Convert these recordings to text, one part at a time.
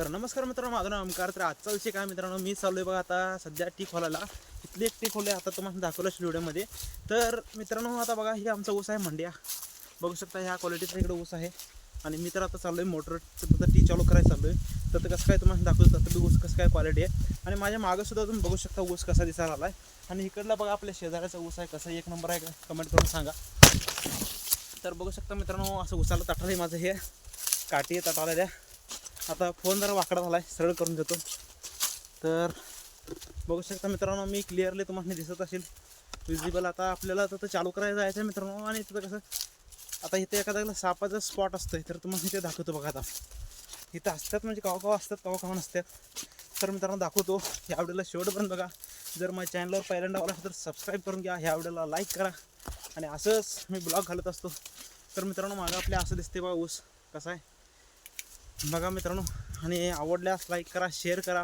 तर नमस्कार मित्रांनो, माझं नाव ओमकार. तर आजचा विषय काय मित्रांनो, मी चाललोय बघा आता सध्या टी खोलायला. इथली एक टी खोले आता तुम्हाला दाखवलं व्हिडिओमध्ये. तर मित्रांनो आता बघा, हे आमचा ऊस आहे मंड्या. बघू शकता ह्या क्वालिटीचा इकडे ऊस आहे. आणि मी तर आता चाललोय मोटर टी चालू करायला चाललोय. तर कसं काय तुम्हाला दाखवतो, तर ऊस कसं काय क्वालिटी आहे. आणि माझ्या मागं सुद्धा तुम्ही बघू शकता ऊस कसा दिसायला आलाय. आणि इकडला बघा आपल्या शेजाऱ्याचा ऊस आहे, कसा एक नंबर आहे का, कमेंट करून सांगा. तर बघू शकता मित्रांनो, असं ऊसाला तटाला माझं हे काठी आहे तटाला द्या. आता फोन जरा वाकडा झाला आहे, सरळ करून देतो. तर बघू शकता मित्रांनो, मी क्लिअरली तुम्हाला दिसत असेल विजिबल. आता आपल्याला तर चालू करायला जायचं आहे मित्रांनो. आणि तिथं कसं आता इथे एखाद्याला सापाचा स्पॉट असतोय, तर तुम्हाला इथे दाखवतो बघा. आता इथं असतात म्हणजे कवा कवा असतात, कवा कवा नसतात. तर मित्रांनो दाखवतो. ह्या व्हिडिओला शेवटपर्यंत बघा. जर माझ्या चॅनलवर पहिल्यांदा आला तर सबस्क्राईब करून घ्या, ह्या व्हिडिओला लाईक करा. आणि असंच मी ब्लॉग घालत असतो. तर मित्रांनो मागं आपल्या असं दिसते बघा ऊस कसा आहे बघा मित्रांनो. आणि आवडल्यास लाईक करा, शेअर करा,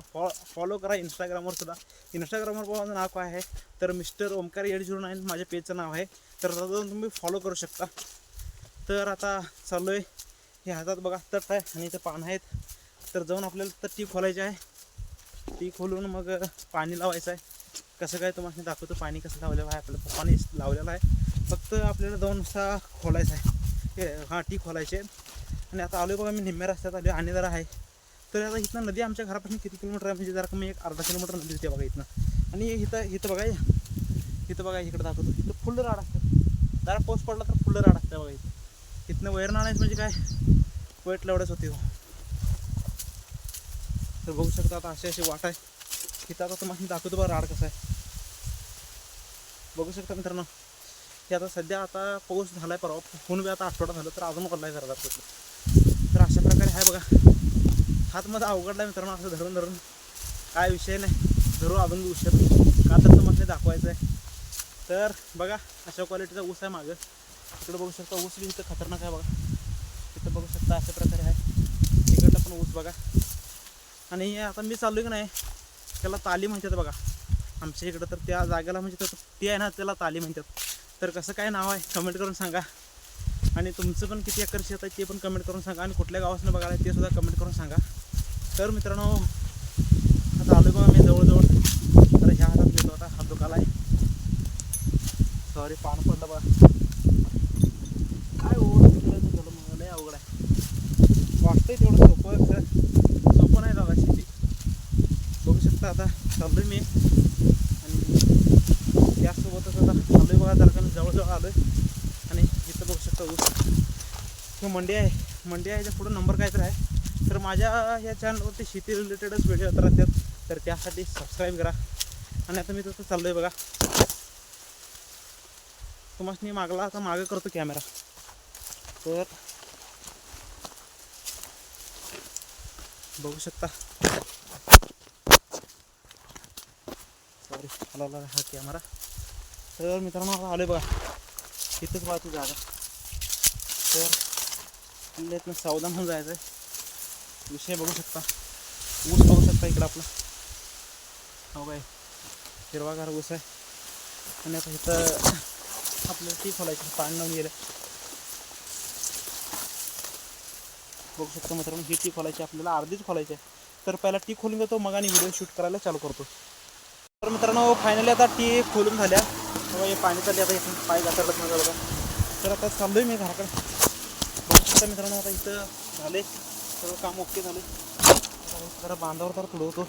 फॉलो करा. इंस्टाग्रामवर सुद्धा, इंस्टाग्रामवर माझं नाव काय आहे तर मिस्टर ओमकार 809 माझ्या पेजचं नाव आहे. तर जाऊन तुम्ही फॉलो करू शकता. तर आता चाललो आहे. हे हातात बघा तट आहे आणि इथं पानं आहेत. तर जाऊन आपल्याला तर टी खोलायची आहे. टी खोलून मग पाणी लावायचं आहे. कसं काय तुम्हाला दाखवतो पाणी कसं लावलेलं आहे. आपल्या पप्पाने लावलेलं आहे, फक्त आपल्याला जाऊन नुसता खोलायचं आहे. हां टी खोलायचे. आणि आता आलो बघा, मी निम्म्या रस्त्यात आलो आणि जरा आहे. तर आता इथनं नदी आमच्या घरापासून किती किलोमीटर आहे म्हणजे जरा कमी एक अर्धा किलोमीटर नदी होते बघा इथनं. आणि इथं बघा, इथं बघा इकडं दाखवतो. इथं फुलं राड असतात. जरा पाऊस पडला तर फुलं राड असते बघा. इथनं वैरण आणायचं म्हणजे काय वेट एवढंच होते. तर बघू शकता आता अशी वाट आहे. इथं आता तुम्हाला दाखवतो बघा राड कसं आहे. बघू शकता मित्रांनो, हे आता सध्या आता पाऊस झाला आहे परवा, फोन बी आता आठवडा झालं तर अजून पडला आहे जरा तर अशा प्रकारे आहे बघा. हातमध्ये अवघडला आहे मित्रांनो, असं धरून काय विषय नाही, धरू अजून बी उशीर का तर तुम्हाला दाखवायचं आहे. तर बघा अशा क्वालिटीचा ऊस आहे मागं. इकडं बघू शकता ऊस बी इथं खतरनाक आहे बघा. इथं बघू शकता अशा प्रकारे आहे. इकडलं पण ऊस बघा. आणि आता मी चाललो की नाही, त्याला ताली म्हणतात बघा आमच्या इकडं. तर त्या जागेला म्हणजे ती आहे ना, त्याला ताली म्हणतात. तर कसं काय नाव आहे कमेंट करून सांगा. आणि तुमचं पण किती एकर शेत आहे ते पण कमेंट करून सांगा. आणि कुठल्या गावातून बघायला ते सुद्धा कमेंट करून सांगा. तर मित्रांनो आता आलो बघा मी जवळजवळ. तर ह्या हातात घेतो आता, हात दुखाला आहे. सॉरी पान पडलं बघा. काय झालं मग, लय अवघड आहे. वाटतंय तेवढं सोपं नाही दादा शेती. बघू शकता आता चाललोय मी. आणि त्यासोबतच आता चाललोय बघा, जरा कमी जवळजवळ आलोय. आणि इथं बघू शकता ऊस. हे मंडी आहे. मंडी आहे, पुढं नंबर काहीतरी आहे. तर माझ्या ह्या चॅनलवरती शेती रिलेटेडच व्हिडिओ येत राहतात. तर त्यासाठी सबस्क्राईब करा. आणि आता मी तसं चाललोय बघा. तुम्हाला मागला आता मागं करतो कॅमेरा. तर बघू शकता, सॉरी हलवला हा कॅमेरा. तर मित्रांनो आता आलोय बघा, इथंच वाहतो जागा. तर इथनं सावधान होऊन जायचं आहे. विषय बघू शकता, ऊस बघू शकता इकडं आपला. हो काय हिरवागार ऊस आहे. आणि आता इथं आपल्याला टी खोलायची, पाणी लावून गेलं. बघू शकता मित्रांनो, ही टी खोलायची आपल्याला, अर्धीच खोलायची आहे. तर पहिला टी खोलून घेतो, मग आणि व्हिडिओ शूट करायला चालू करतो. तर मित्रांनो फायनली आता टी खोलून झाल्या. हे पाणी चालले आता इथून पाय घातरलं माझं बघा. तर आता चाललोय मी घराकडे. बघू शकता मित्रांनो, आता इथं झाले सगळं काम ओके झाले. जरा बांधावर तर तुडवतो.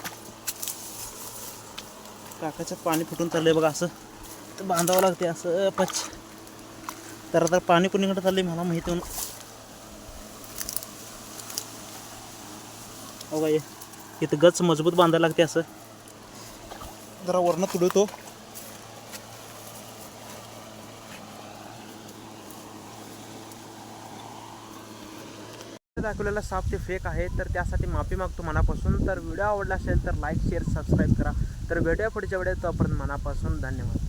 काकाच्यात पाणी फुटून चाललंय बघा. असं तर बांधावं लागते असं पच. तर आता पाणी कुणीकडे चाललंय मला माहिती होऊन. हो काय इथं गच मजबूत बांधायला लागते. असं जरा वरनं तुडवतो. दाखवलेला साप ते फेक आहे. तर त्यासाठी माफी मागतो मनापासून. तर व्हिडिओ आवडला असेल तर लाईक शेअर सबस्क्राईब करा. तर व्हिडिओ पुढच्या वेळेस तोपर्यंत मनापासून धन्यवाद.